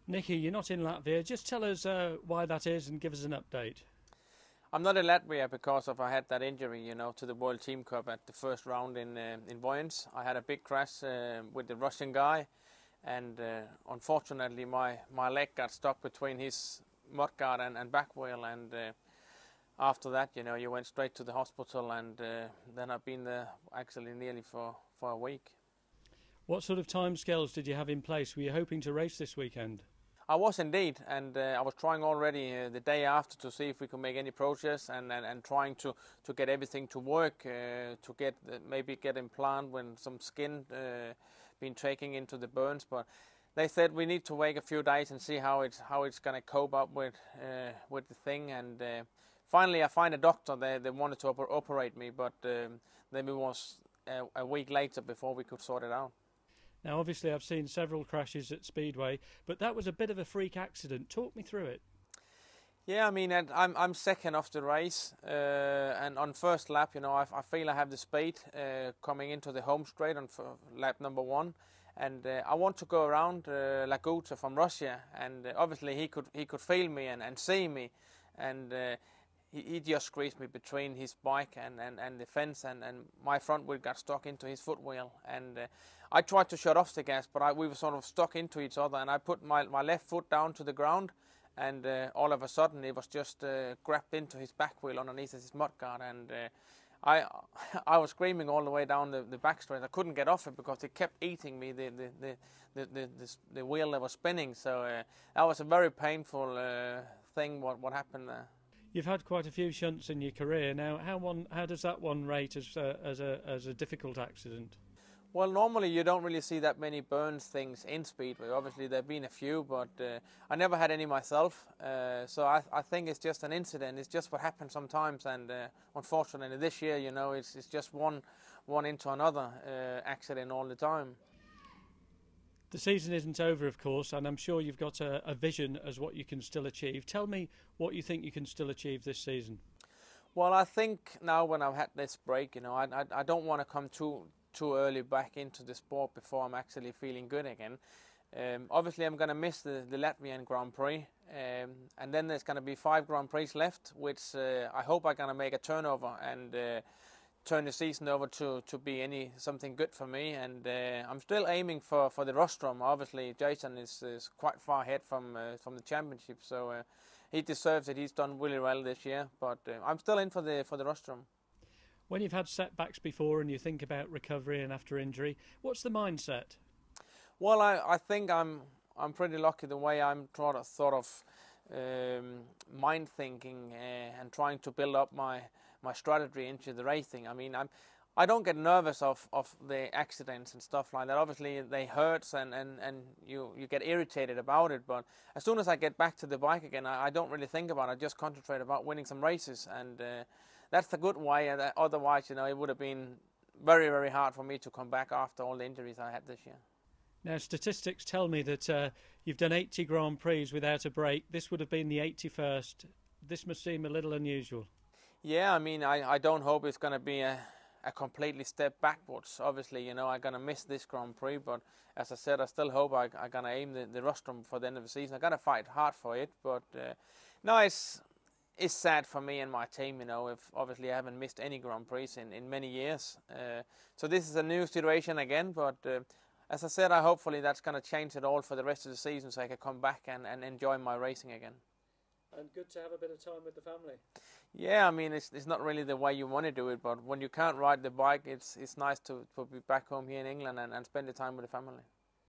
Nicki, you're not in Latvia. Just tell us why that is and give us an update. I'm not in Latvia because I had that injury, to the World Team Cup at the first round in Voyens. I had a big crash with the Russian guy, and unfortunately my leg got stuck between his mudguard and back wheel, and after that, you went straight to the hospital, and then I've been there actually nearly for a week. What sort of timescales did you have in place? Were you hoping to race this weekend? I was indeed, and I was trying already the day after to see if we could make any progress, and trying to get everything to work, to maybe get implant when some skin been taken into the burns. But they said we need to wait a few days and see how it's going to cope up with the thing. And finally, I find a doctor. They wanted to operate me, but then it was a week later before we could sort it out. Now, obviously, I've seen several crashes at Speedway, but that was a bit of a freak accident. Talk me through it. Yeah, I mean, I'm second off the race, and on first lap, I feel I have the speed coming into the home straight on lap number 1, and I want to go around Laguta from Russia, and obviously he could feel me and see me, and he just squeezed me between his bike and the fence, and my front wheel got stuck into his foot wheel, and I tried to shut off the gas, but we were sort of stuck into each other, and I put my left foot down to the ground, and all of a sudden it was just grabbed into his back wheel underneath his mudguard, and I was screaming all the way down the back straight. I couldn't get off it because it kept eating me, the wheel that was spinning. So that was a very painful thing what happened there. You've had quite a few shunts in your career. Now, how does that one rate as a difficult accident? Well, normally you don't really see that many burns things in Speedway. Obviously, there have been a few, but I never had any myself. So I think it's just an incident. It's just what happens sometimes, and unfortunately this year, it's just one into another accident all the time. The season isn't over, of course, and I'm sure you've got a vision as what you can still achieve. Tell me what you think you can still achieve this season. Well, I think now when I've had this break, I don't want to come too early back into the sport before I'm actually feeling good again. Obviously, I'm going to miss the Latvian Grand Prix, and then there's going to be 5 Grand Prix left, which I hope I'm going to make a turnover and turn the season over to be something good for me. And I'm still aiming for the rostrum. Obviously, Jason is quite far ahead from the championship, so he deserves it. He's done really well this year, but I'm still in for the rostrum. When you've had setbacks before and you think about recovery and after injury, what's the mindset? Well, I think I'm pretty lucky the way I'm sort of mind thinking and trying to build up my strategy into the racing. I mean, I don't get nervous of the accidents and stuff like that. Obviously, they hurt and you get irritated about it. But as soon as I get back to the bike again, I don't really think about it. I just concentrate about winning some races, and that's the good way. Otherwise, it would have been very, very hard for me to come back after all the injuries I had this year. Now, statistics tell me that you've done 80 Grand Prix without a break. This would have been the 81st. This must seem a little unusual. Yeah, I mean, I don't hope it's going to be a completely step backwards. Obviously, I'm going to miss this Grand Prix, but as I said, I still hope I'm going to aim the rostrum for the end of the season. I'm going to fight hard for it, but no, it's sad for me and my team, if obviously I haven't missed any Grand Prix in many years. So this is a new situation again, but as I said, hopefully that's going to change it all for the rest of the season so I can come back and enjoy my racing again. And good to have a bit of time with the family. Yeah, I mean, it's not really the way you want to do it, but when you can't ride the bike, it's nice to be back home here in England and spend the time with the family.